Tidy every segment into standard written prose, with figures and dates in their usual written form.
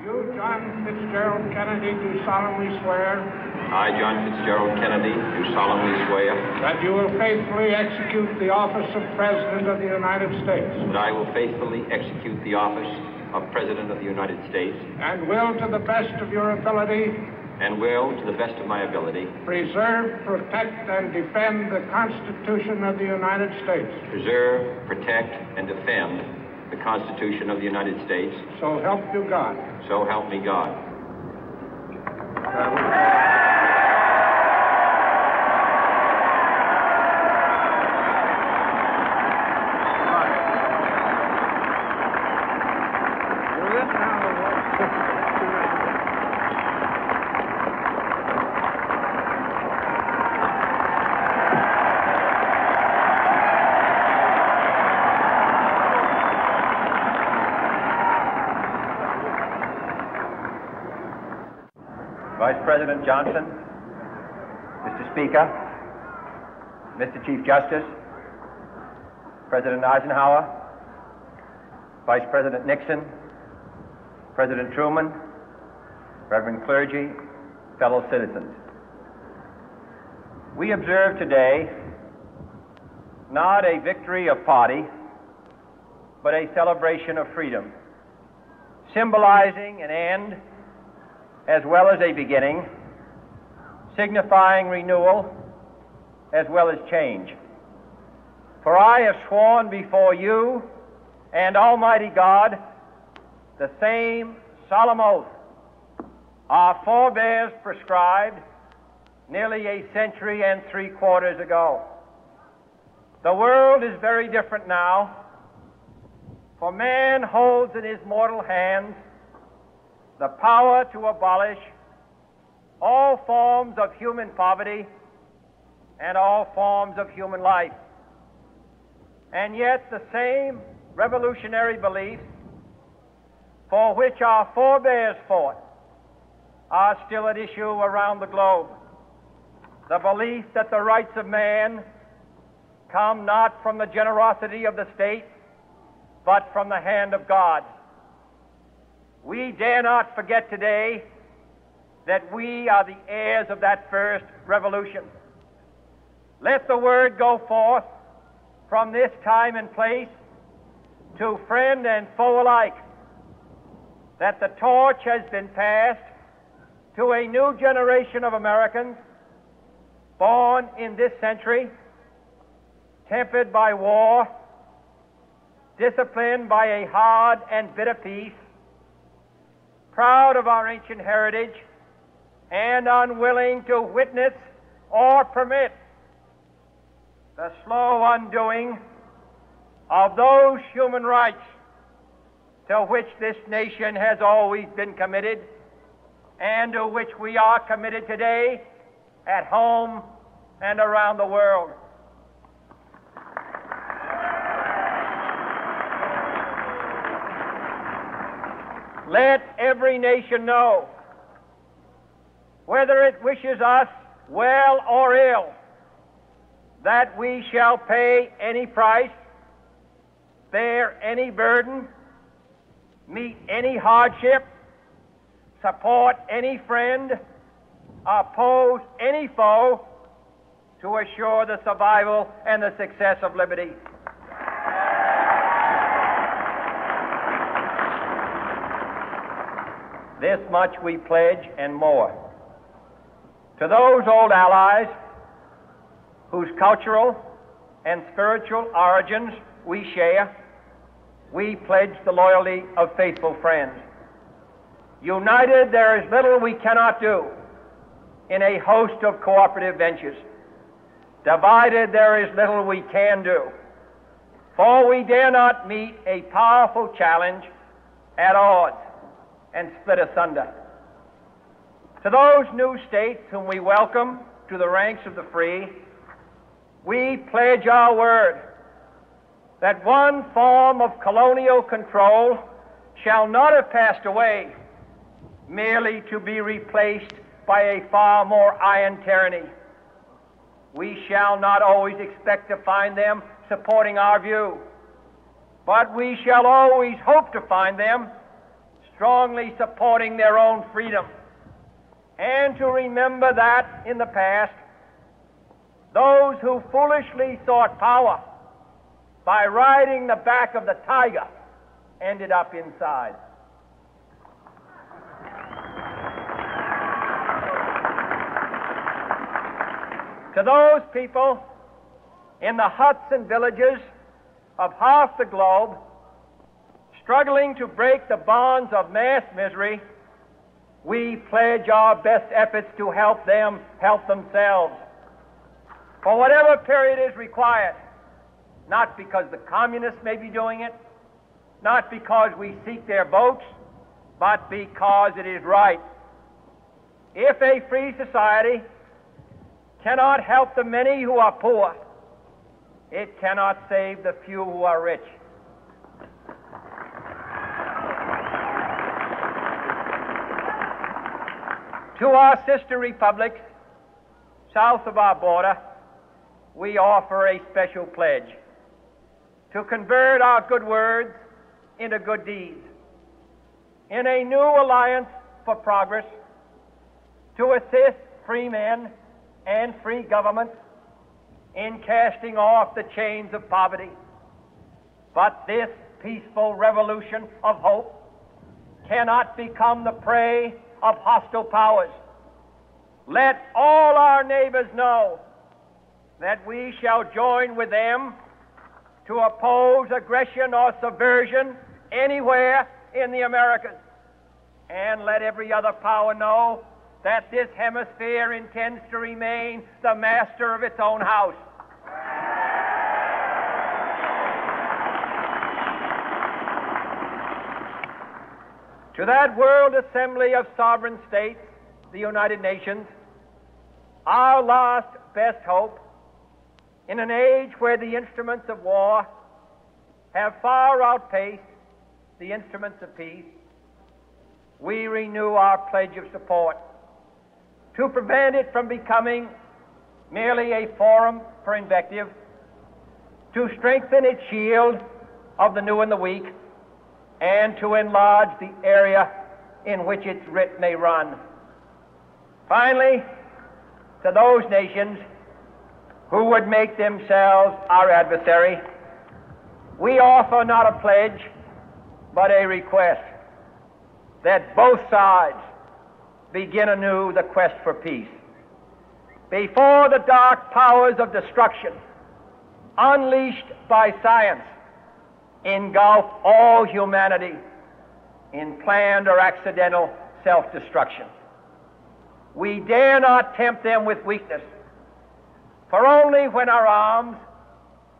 You, John Fitzgerald Kennedy, do solemnly swear. I, John Fitzgerald Kennedy, do solemnly swear. That you will faithfully execute the office of President of the United States. That I will faithfully execute the office of President of the United States. And will, to the best of your ability. And will, to the best of my ability. Preserve, protect, and defend the Constitution of the United States. Preserve, protect, and defend the Constitution of the United States. So help you God. So help me God. Vice President Johnson, Mr. Speaker, Mr. Chief Justice, President Eisenhower, Vice President Nixon, President Truman, Reverend clergy, fellow citizens. We observe today not a victory of party, but a celebration of freedom, symbolizing an end as well as a beginning, signifying renewal as well as change. For I have sworn before you and Almighty God the same solemn oath our forebears prescribed nearly a century and 3/4 ago. The world is very different now, for man holds in his mortal hands the power to abolish all forms of human poverty and all forms of human life. And yet the same revolutionary beliefs for which our forebears fought are still at issue around the globe. The belief that the rights of man come not from the generosity of the state, but from the hand of God. We dare not forget today that we are the heirs of that first revolution. Let the word go forth from this time and place to friend and foe alike that the torch has been passed to a new generation of Americans born in this century, tempered by war, disciplined by a hard and bitter peace, proud of our ancient heritage, and unwilling to witness or permit the slow undoing of those human rights to which this nation has always been committed and to which we are committed today at home and around the world. Let every nation know, whether it wishes us well or ill, that we shall pay any price, bear any burden, meet any hardship, support any friend, oppose any foe to assure the survival and the success of liberty. This much we pledge and more. To those old allies whose cultural and spiritual origins we share, we pledge the loyalty of faithful friends. United, there is little we cannot do in a host of cooperative ventures. Divided, there is little we can do, for we dare not meet a powerful challenge at odds and split asunder. To those new states whom we welcome to the ranks of the free, we pledge our word that one form of colonial control shall not have passed away merely to be replaced by a far more iron tyranny. We shall not always expect to find them supporting our view, but we shall always hope to find them strongly supporting their own freedom, and to remember that in the past, those who foolishly sought power by riding the back of the tiger ended up inside. To those people in the huts and villages of half the globe struggling to break the bonds of mass misery, we pledge our best efforts to help them help themselves for whatever period is required, not because the communists may be doing it, not because we seek their votes, but because it is right. If a free society cannot help the many who are poor, it cannot save the few who are rich. To our sister republics south of our border, we offer a special pledge to convert our good words into good deeds, in a new alliance for progress, to assist free men and free governments in casting off the chains of poverty. But this peaceful revolution of hope cannot become the prey of hostile powers. Let all our neighbors know that we shall join with them to oppose aggression or subversion anywhere in the Americas. And let every other power know that this hemisphere intends to remain the master of its own house. To that world assembly of sovereign states, the United Nations, our last best hope, in an age where the instruments of war have far outpaced the instruments of peace, we renew our pledge of support to prevent it from becoming merely a forum for invective, to strengthen its shield of the new and the weak, and to enlarge the area in which its writ may run. Finally, to those nations who would make themselves our adversary, we offer not a pledge, but a request that both sides begin anew the quest for peace. Before the dark powers of destruction, unleashed by science, engulf all humanity in planned or accidental self-destruction, we dare not tempt them with weakness, for only when our arms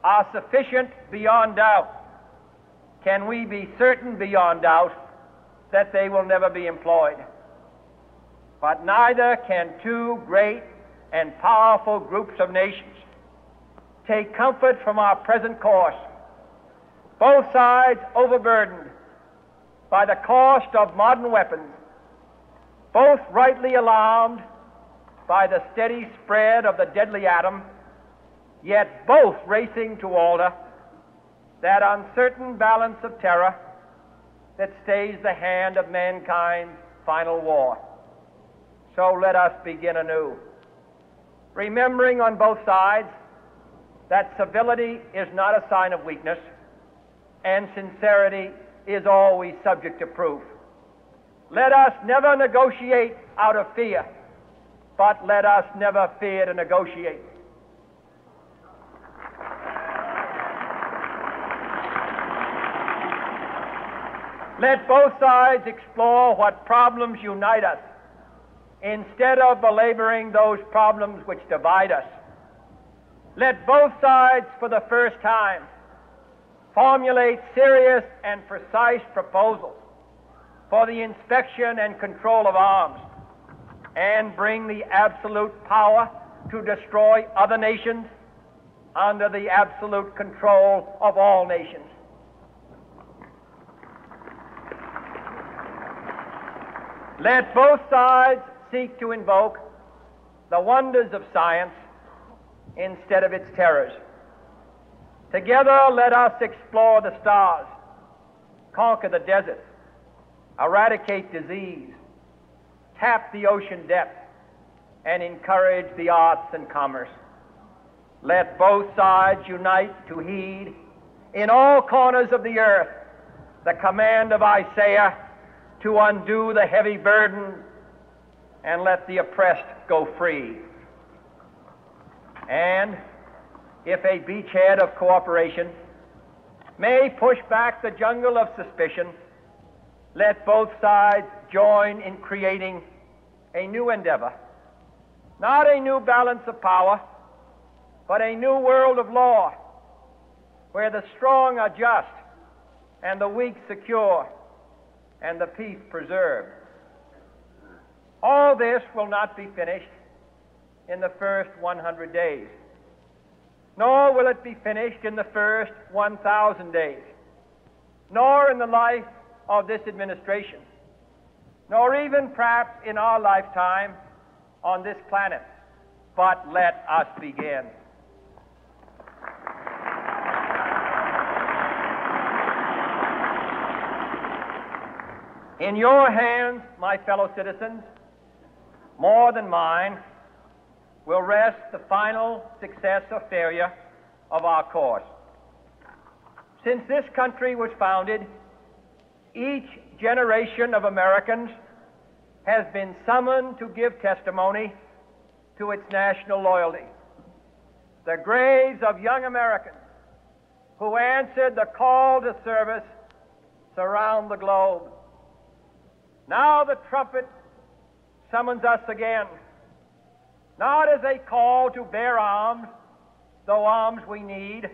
are sufficient beyond doubt can we be certain beyond doubt that they will never be employed. But neither can two great and powerful groups of nations take comfort from our present course, both sides overburdened by the cost of modern weapons, both rightly alarmed by the steady spread of the deadly atom, yet both racing to alter that uncertain balance of terror that stays the hand of mankind's final war. So let us begin anew, remembering on both sides that civility is not a sign of weakness, and sincerity is always subject to proof. Let us never negotiate out of fear, but let us never fear to negotiate. Let both sides explore what problems unite us, instead of belaboring those problems which divide us. Let both sides, for the first time, formulate serious and precise proposals for the inspection and control of arms, and bring the absolute power to destroy other nations under the absolute control of all nations. Let both sides seek to invoke the wonders of science instead of its terrors. Together, let us explore the stars, conquer the deserts, eradicate disease, tap the ocean depth, and encourage the arts and commerce. Let both sides unite to heed in all corners of the earth the command of Isaiah to undo the heavy burden and let the oppressed go free. And if a beachhead of cooperation may push back the jungle of suspicion, let both sides join in creating a new endeavor, not a new balance of power, but a new world of law, where the strong are just and the weak secure and the peace preserved. All this will not be finished in the first 100 days, nor will it be finished in the first 1,000 days, nor in the life of this administration, nor even perhaps in our lifetime on this planet. But let us begin. In your hands, my fellow citizens, more than mine, will rest the final success or failure of our course. Since this country was founded, each generation of Americans has been summoned to give testimony to its national loyalty. The graves of young Americans who answered the call to service surround the globe. Now the trumpet summons us again, not as a call to bear arms, though arms we need,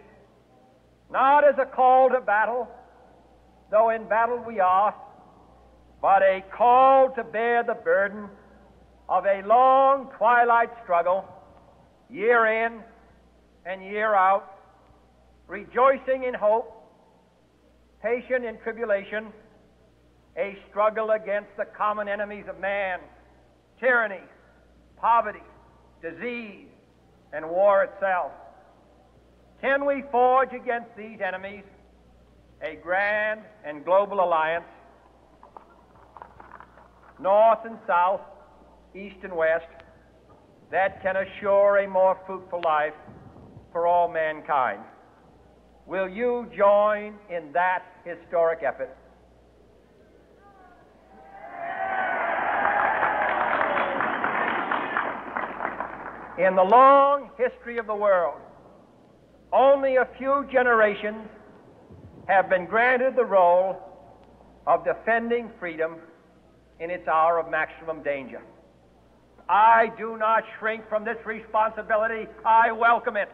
not as a call to battle, though in battle we are, but a call to bear the burden of a long twilight struggle, year in and year out, rejoicing in hope, patient in tribulation, a struggle against the common enemies of man, tyranny, poverty, disease, and war itself. Can we forge against these enemies a grand and global alliance, north and south, east and west, that can assure a more fruitful life for all mankind? Will you join in that historic effort? In the long history of the world, only a few generations have been granted the role of defending freedom in its hour of maximum danger. I do not shrink from this responsibility. I welcome it.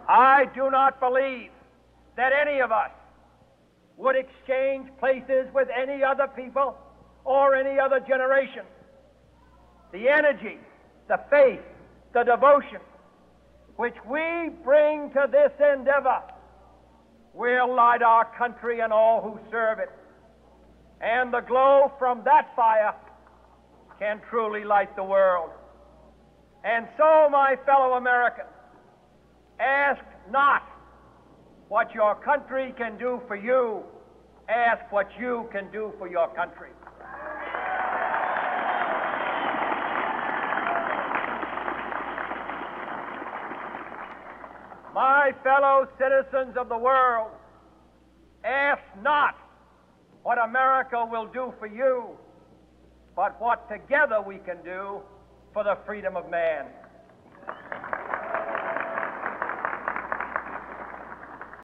I do not believe that any of us would exchange places with any other people or any other generation. The energy, the faith, the devotion which we bring to this endeavor will light our country and all who serve it. And the glow from that fire can truly light the world. And so, my fellow Americans, ask not what your country can do for you, ask what you can do for your country. My fellow citizens of the world, ask not what America will do for you, but what together we can do for the freedom of man.